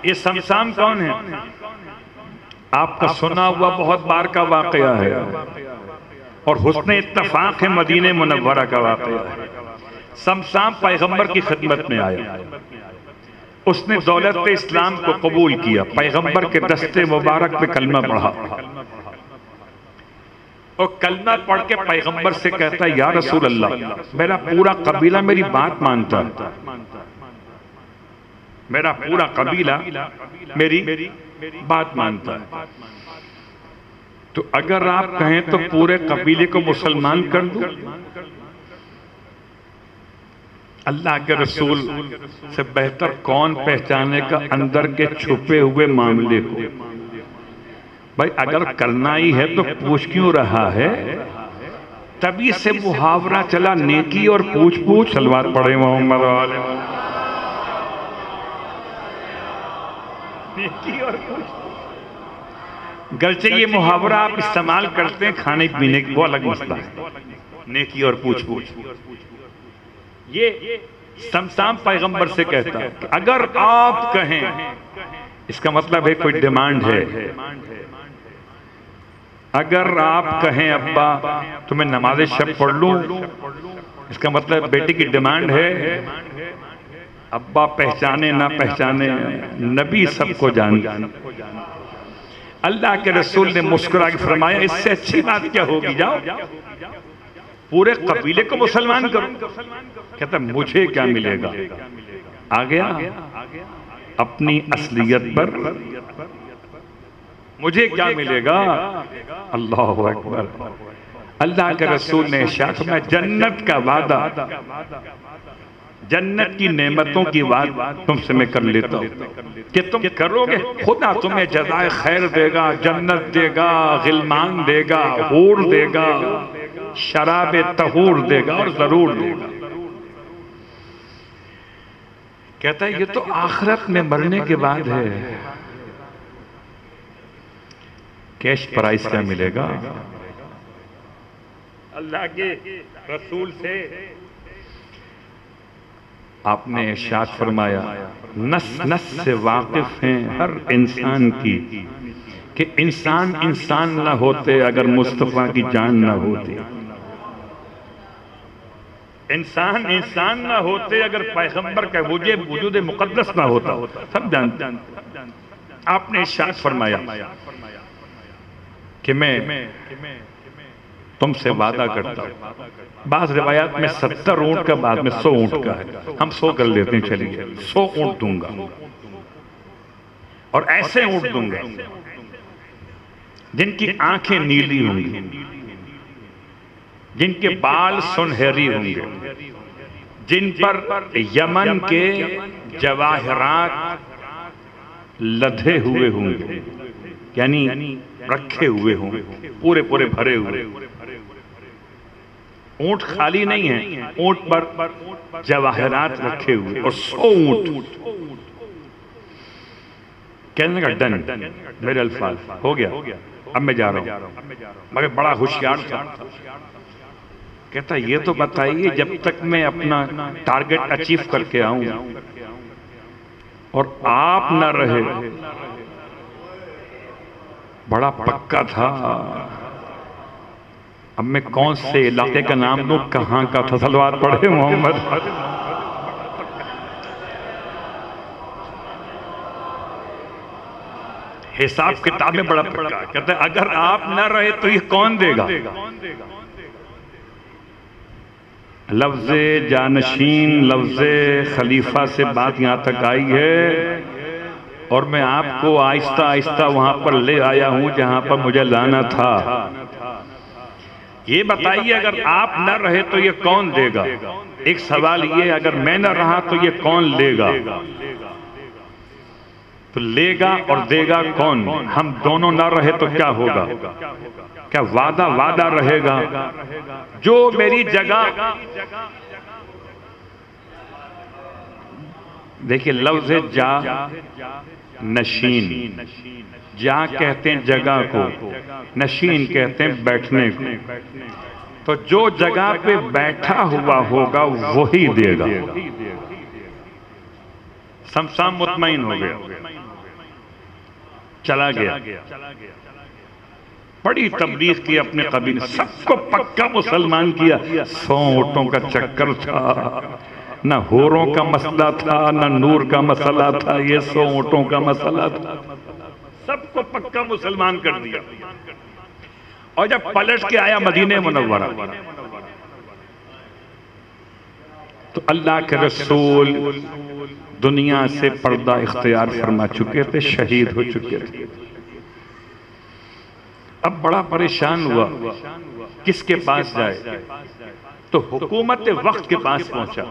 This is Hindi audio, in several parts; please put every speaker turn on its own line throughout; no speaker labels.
ये शमशान कौन है? आपका सुना हुआ बहुत बार का वाकया है और हुस्ने इत्तफाक है मदीने मुनव्वरा का वाकया है। शमशान पैगंबर की खिदमत में आया, उसने दौलत इस्लाम को कबूल किया, पैगंबर के दस्ते मुबारक पे कलमा पढ़ा और कलमा पढ़ के पैगंबर से कहता है, या रसूल अल्लाह, मेरा पूरा कबीला मेरी बात मानता है, मेरा पूरा कबीला मेरी बात मानता है, तो अगर आप कहें तो पूरे कबीले को मुसलमान कर दूं? अल्लाह के रसूल से बेहतर कौन पहचानेगा अंदर के छुपे हुए मामले को? भाई अगर करना ही है तो पूछ क्यों रहा है? तभी से मुहावरा चला, नेकी और पूछ पूछ सलवार पढ़े मोहम्मद वाले, नेकी और पूछ। गरचे ये मुहावरा आप इस्तेमाल करते हैं खाने पीने की, वो अलग मसला है, नेकी और पूछ पूछ। ये शमशान पैगंबर से कहता है कि अगर आप कहें, इसका मतलब है कोई डिमांड है, अगर आप कहें अब्बा तो मैं नमाज शब पढ़ लूं, इसका मतलब बेटी की डिमांड है। अब्बा पहचाने ना पहचाने, नबी सबको जानता। अल्लाह के रसूल ने मुस्कुरा के फरमाया, इससे अच्छी बात क्या होगी, जाओ पूरे कबीले को मुसलमान करो। कहता मुझे क्या मिलेगा? आ गया अपनी असलियत पर, मुझे क्या मिलेगा? अल्लाह अकबर। अल्लाह के रसूल ने इरशाद फरमाया, जन्नत का वादा, जन्नत की नेमतों की बात तुमसे मैं कर लेता हूँ कि तुम करोगे, खुदा तुम्हें जज़ाए खैर देगा, जन्नत देगा, गिलमान देगा, हूर देगा, शराबे तहूर देगा और जरूर देगा। कहता है ये तो आखिरत में मरने के बाद है, कैश प्राइस क्या मिलेगा? अल्लाह के रसूल से आपने इरशाद फरमाया, नस नस से वाकिफ हैं हर इंसान की, कि इंसान इंसान ना होते अगर मुस्तफा की जान ना होती, इंसान इंसान ना होते अगर पैगंबर का वजूद मुकद्दस ना होता। सब जानते। आपने इरशाद फरमाया कि मैं तुमसे वादा करता हूं, बाज़ रिवायात में 70 ऊंट का, बाद में 100 ऊंट का है, हम 100 कर लेते हैं, चलिए 100 ऊंट दूंगा और ऐसे ऊंट दूंगा जिनकी आंखें नीली होंगी, जिनके बाल सुनहरी होंगे, जिन पर यमन के जवाहरात लदे हुए होंगे, यानी रखे हुए होंगे, पूरे पूरे भरे हुए। ऊंट खाली नहीं है, ऊंट पर जवाहरात रखे हुए और 100 ऊंट। कहने का डन, मेरे अल्फाज हो गया, अब मैं जा रहा हूं। मगर बड़ा होशियार था, कहता ये तो बताइए जब तक मैं अपना टारगेट अचीव करके आऊं और आप न रहे। बड़ा पक्का था। अब मैं कौन से इलाके का नाम दूं, कहां का था? सलवात पढ़े मोहम्मद। हिसाब किताब में बड़ा पक्का। कहते अगर आप न रहे तो ये कौन देगा? लफ्ज़े जानशीन, लफ्ज़े खलीफा से बात यहां तक आई है और मैं आपको आहिस्ता आहिस्ता वहां पर ले आया हूं जहां पर मुझे लाना था। ये बताइए अगर आप न रहे तो ये कौन देगा? एक सवाल ये, अगर मैं न रहा तो ये कौन लेगा? तो लेगा और देगा कौन? हम दोनों न रहे तो क्या होगा? क्या वादा वादा रहेगा? जो मेरी जगह, देखिए लफ्ज़ जा नशीन, जा कहते हैं जगह को, नशीन कहते हैं बैठने को। तो जो जगह पे बैठा हुआ होगा वही देगा। शमशान मुतमईन हो गया। चला गया। बड़ी तबलीग की अपने कबीले, सबको पक्का मुसलमान किया। 100 ऊँटों का चक्कर था, न होरों का मसला था, न नूर का मसला था, ये 100 ऊँटों का मसला था। सबको पक्का मुसलमान कर दिया। और जब पलट के आया मदीने मुनव्वरा, तो अल्लाह के रसूल दुनिया से पर्दा इख्तियार फरमा चुके थे, शहीद हो चुके थे। अब बड़ा परेशान हुआ, किसके पास जाए? तो हुकूमत वक्त के पास पहुंचा,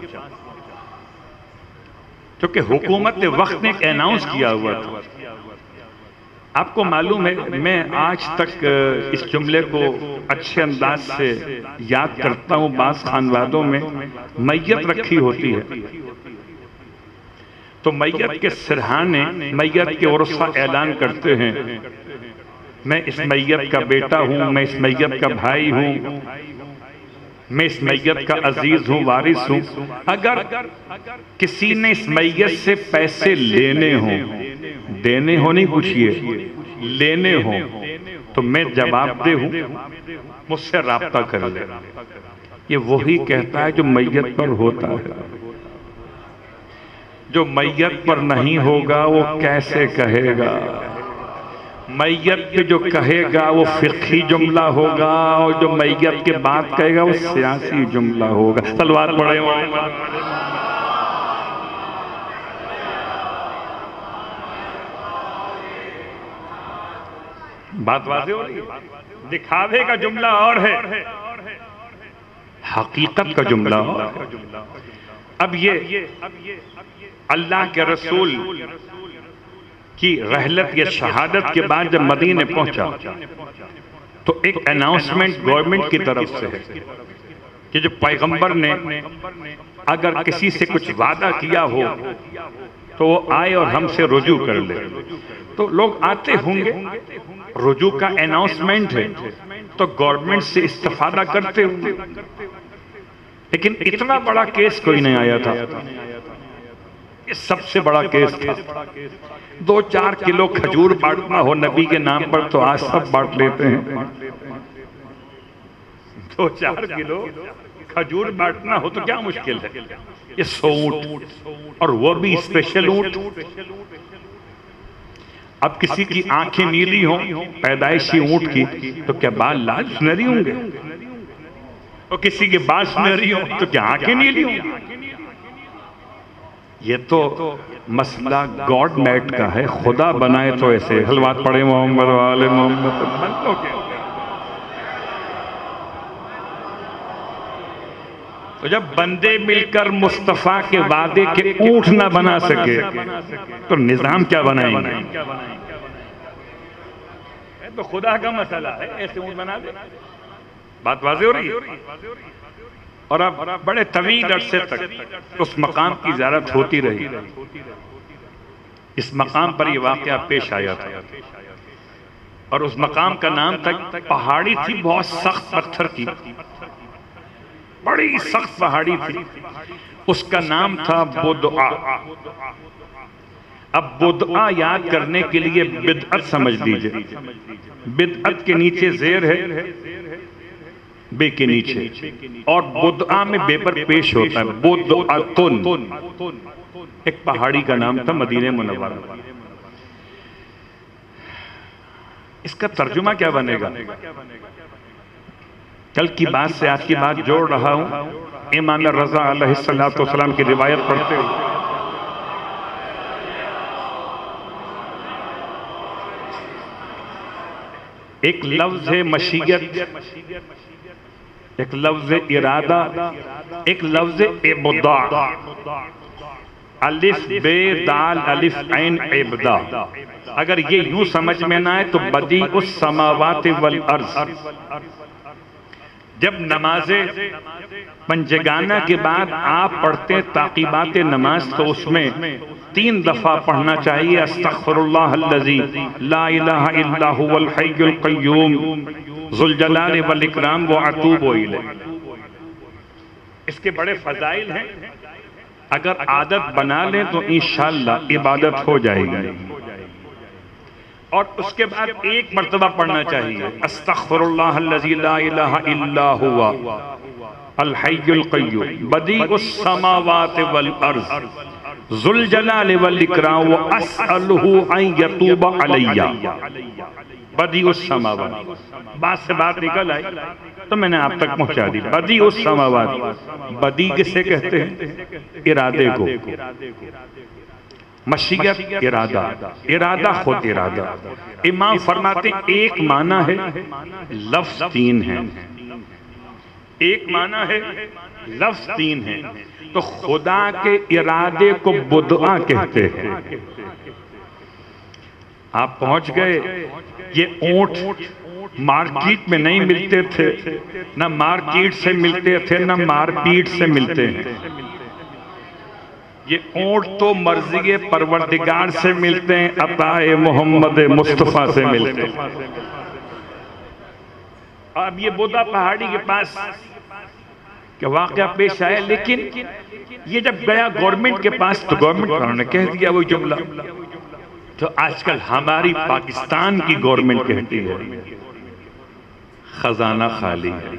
क्योंकि हुकूमत वक्त ने एक अनाउंस किया हुआ था। आपको मालूम है, मैं आज तक इस जुमले को अच्छे अंदाज से याद करता हूँ। बास खानवादों में मैयत रखी होती है, तो मैयत के सिरहाने मैयत के उर्सा ऐलान करते हैं, मैं इस मैयत का बेटा हूँ, मैं इस मैयत का भाई हूँ, मैं इस मैयत का अजीज हूँ, वारिस हूँ। अगर किसी ने इस मैयत से पैसे लेने हों, देने हो नहीं पूछिए, लेने हो, तो मैं जवाबदेह हूँ, मुझसे राब्ता कर ले। ये वही कहता है जो मैयत पर होता है। जो मैयत पर नहीं होगा वो कैसे कहेगा? मैयत पे जो कहेगा वो फिक्ही जुमला होगा, और जो मैयत के बाद कहेगा वो सियासी जुमला होगा। तलवार पड़े बात वाज़ेह हो रही है। दिखावे का जुमला और है, हकीकत का जुमला और है। अब ये अल्लाह के रसूल की रहलत या शहादत के बाद जब मदीने पहुंचा, तो एक अनाउंसमेंट गवर्नमेंट की तरफ से है कि जो पैगंबर ने अगर किसी से कुछ वादा किया हो तो वो आए और हमसे रुजू कर ले। तो लोग आते होंगे, रुजू का अनाउंसमेंट है तो गवर्नमेंट से इस्तेफादा करते होंगे, लेकिन इतना बड़ा केस कोई नहीं आया था। ये सबसे बड़ा केस था। 2-4 किलो खजूर बांटना हो नबी के नाम पर तो आज सब बांट लेते हैं। 2-4 किलो खजूर बांटना हो तो क्या मुश्किल है? ये 100 ऊंट, और वो भी स्पेशल ऊंट। अब किसी की आंखें नीली हों पैदाइशी ऊंट की, तो क्या बाल लाल सुनहरी होंगे? और किसी के बाल सुनहरी हों तो क्या आंखें नीली होंगी? ये तो मसला गॉड मेड का है, खुदा बनाए तो ऐसे। हलवात पड़े मोहम्मद वाले मोहम्मद। तो जब बंदे मिलकर मुस्तफा के वादे के ऊंट ना बना सके तो निजाम क्या बनाएंगे? तो खुदा का मसला है, ऐसे ऊंट बना दे। बात वाज़ेह हो रही है। और अब बड़े तवील अरसे तक उस मकाम की ज़ियारत होती रही। इस मकाम पर यह वाक़या पेश आया था, और उस मकाम का नाम था, पहाड़ी थी बहुत सख्त पत्थर की, बड़ी सख्त पहाड़ी थी, उसका नाम था बुदआ। अब बुदआ याद करने के लिए बिदअत समझ लीजिए। बिदअत के नीचे जेर है, बे के नीचे, और बुदआ में बे पर पेश होता है बुदअतुन। एक पहाड़ी का नाम था मदीने मुनव्वरा। इसका तर्जुमा क्या बनेगा? कल की बात से आज की बात जोड़ रहा हूं। इमाम रज़ा अलैहिस्सलातु वस्सलाम की रिवायत पढ़ते हुए एक लफ्ज है मशीयत, एक लफ्ज इरादा, एक लफ्ज इब्दा। अलिफ बे दाल अलिफ ऐन इब्दा। अगर ये यूं समझ में ना आए तो बदी उस समावात वल अर्ज़। जब नमाजे पंजगाना के बाद आप पढ़ते ताकीबात नमाज, तो उसमें 3 दफा पढ़ना चाहिए अस्तग़फिरुल्लाह अल्लज़ी ला इलाहा इल्ला हुवल हय्युल क़य्यूम ज़ुल जलाल वल इकराम व अतूबु इलैह। इसके बड़े फज़ाइल हैं, अगर आदत बना लें तो इंशाअल्लाह इबादत हो जाएगी। और उसके बाद एक मर्तबा पढ़ना चाहिए अस्तगफिरुल्लाह अल्लज़ी ला इलाहा इल्ला हुवा अल हय्युल क़य्यूम बदीउस समावाति वल अर्ज़ ज़ुल जलालि वल इकराम व अस्अलुहु अन यतूबा अलैया। बदीउस समावात, बात से बात निकल आई तो मैंने आप तक पहुंचा दी। बदीउस समावात, बदी किसे कहते हैं? इरादे को। मशीयत इरादा, इरादा खुद इरादा। इमाम फरमाते एक माना है लफ्ज तीन है, एक माना है लफ्ज तीन है। तो खुदा के इरादे को बुदआ कहते हैं। आप पहुंच गए। ये ऊंट मार्केट में नहीं मिलते थे, ना मार्केट से मिलते थे, ना मारपीट से मिलते हैं। ये ऊंट तो मर्ज़ी परवरदिगार से मिलते हैं, अताए मोहम्मद मुस्तफ़ा से मिलते हैं। अब ये बोदा पहाड़ी के पास क्या वाक़या पेश आया, लेकिन ये जब गया गवर्नमेंट के पास तो गवर्नमेंट ने कह दिया वो जुमला। तो आजकल हमारी पाकिस्तान की गवर्नमेंट कहती है खजाना खाली है।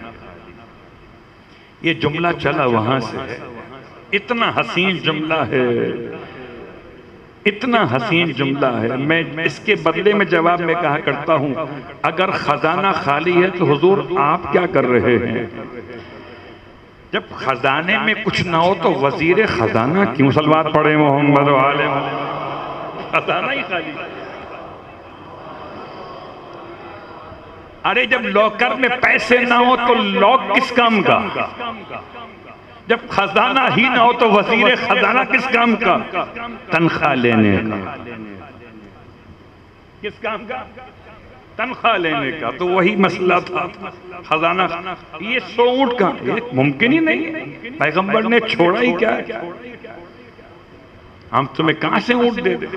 ये जुमला चला वहां से है। इतना हसीन जुमला है, इतना हसीन जुमला है। मैं इसके बदले में जवाब में कहा करता हूं, अगर खजाना खाली है तो हुजूर आप क्या कर रहे हैं? जब खजाने में कुछ ना हो तो वजीर खजाना क्यों सलवात पढ़े मोहम्मद वाले? खजाना ही खाली। अरे जब लॉकर में पैसे ना हो तो लॉक किस काम का? जब खजाना ही ना हो तो वजीर खजाना किस काम का? तनख्वाह लेने का। किस काम का? तनख्वाह लेने का। तो वही मसला था खजाना। ये 100 ऊंट का मुमकिन ही नहीं है। पैगंबर ने छोड़ा ही क्या? हम तुम्हें कहां से ऊंट दे दे?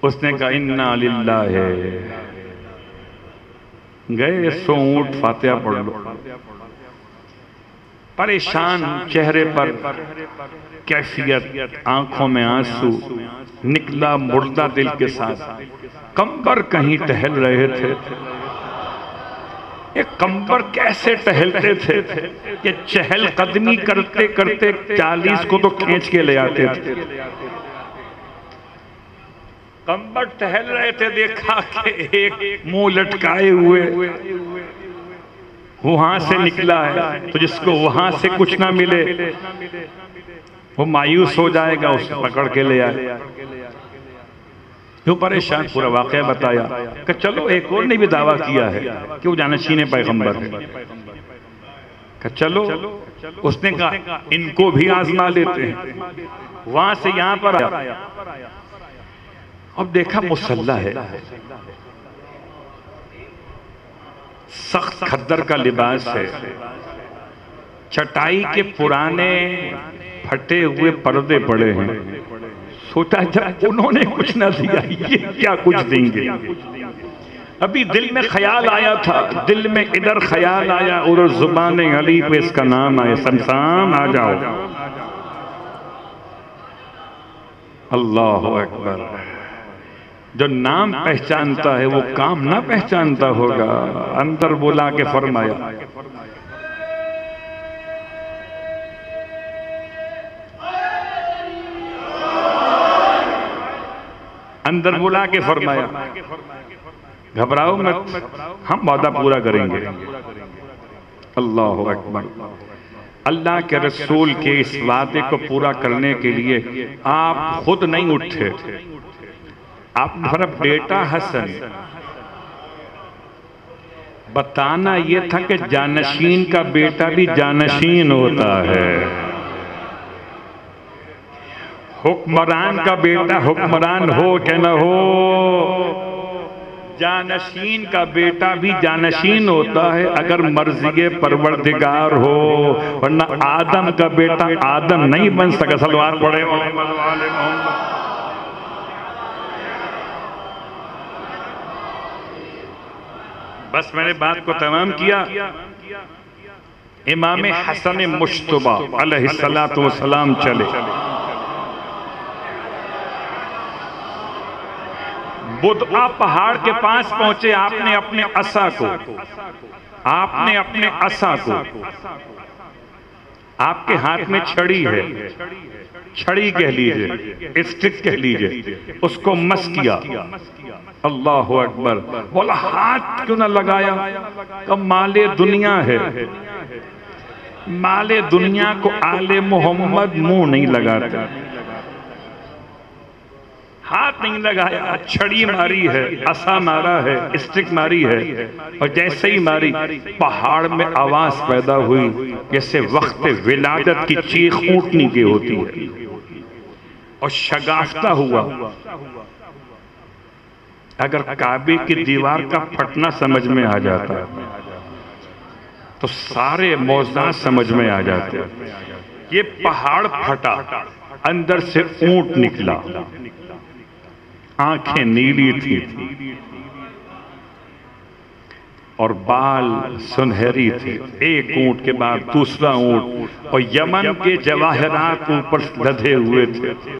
उसने कहा इन्ना लिल्लाह है। गए 100 ऊंट, फातिहा पढ़ लो। परेशान चेहरे पर कैफियत, आंखों में आंसू, निकला मुर्दा दिल के साथ। कंबर कहीं टहल रहे थे। ये कंबर कैसे टहलते थे कि चहल कदमी करते करते 40 को तो खींच के ले आते थे। कंबर टहल रहे थे, देखा कि एक मुंह लटकाए हुए वहां से निकला है, तो जिसको वहां से कुछ ना मिले वो मायूस हो जाएगा, उसको पकड़ के ले आए। क्यों परेशान? पूरा वाकया बताया कि चलो एक और ने भी दावा किया है कि वो जानशीन पैगंबर है। कि चलो, उसने कहा इनको भी आजमा लेते हैं। वहां से यहां पर आया। अब देखा मुसल्ला है, सख्त खद्दर का लिबास है, चटाई के पुराने फटे हुए पर्दे पड़े हैं। सोचा जब उन्होंने कुछ ना दिया, ये क्या कुछ देंगे? अभी दिल में ख्याल आया था, दिल में इधर ख्याल आया, उधर जुबान अली पे इसका नाम आया, शमशान आ जाओ। अल्लाह अकबर। जो नाम पहचानता है वो काम ना पहचानता होगा। अंदर बुला के फरमाया अंदर बुला के फरमाया घबराओ मत, हम वादा पूरा करेंगे। अल्लाह अकबर। अल्लाह के रसूल के इस वादे को पूरा करने के लिए आप खुद नहीं उठे। आपका बेटा हसन बताना यह था कि जानशीन का बेटा भी जानशीन होता है, हुक्मरान का बेटा हुक्मरान हो कि न हो, जानशीन का बेटा भी जानशीन होता है अगर मर्ज़ी परवरदिगार हो, वरना आदम का बेटा आदम नहीं बन सका। सलवात पढ़े मोहम्मद। बस मैंने बात को तमाम किया। इमाम हसन मुश्तबा अलैहिस्सलातु वस्सलाम चले। बुदआ पहाड़ के पास पहुंचे, आपने अपने असा को आपके हाथ में छड़ी है, छड़ी कह लीजिए, स्टिक कह लीजिए, उसको मस किया। अल्लाह अकबर। बोला हाथ क्यों ना लगाया? कब माले दुनिया है, माले दुनिया को आले मोहम्मद मुंह नहीं लगाता। हाथ नहीं लगाया, छड़ी मारी है, असा मारा है, स्टिक मारी है, और जैसे ही मारी पहाड़ में आवाज पैदा हुई जैसे वक्त विलादत की चीख ऊँटनी की होती है, और शगाफ्ता हुआ। अगर काबे की दीवार का फटना समझ में आ जाता तो सारे मौजूदात समझ में आ जाते। ये पहाड़ फटा, अंदर से ऊंट निकला, आंखें नीली थी और बाल सुनहरी थे। एक ऊंट के बाद दूसरा ऊंट, और यमन के जवाहरात ऊपर लदे हुए थे।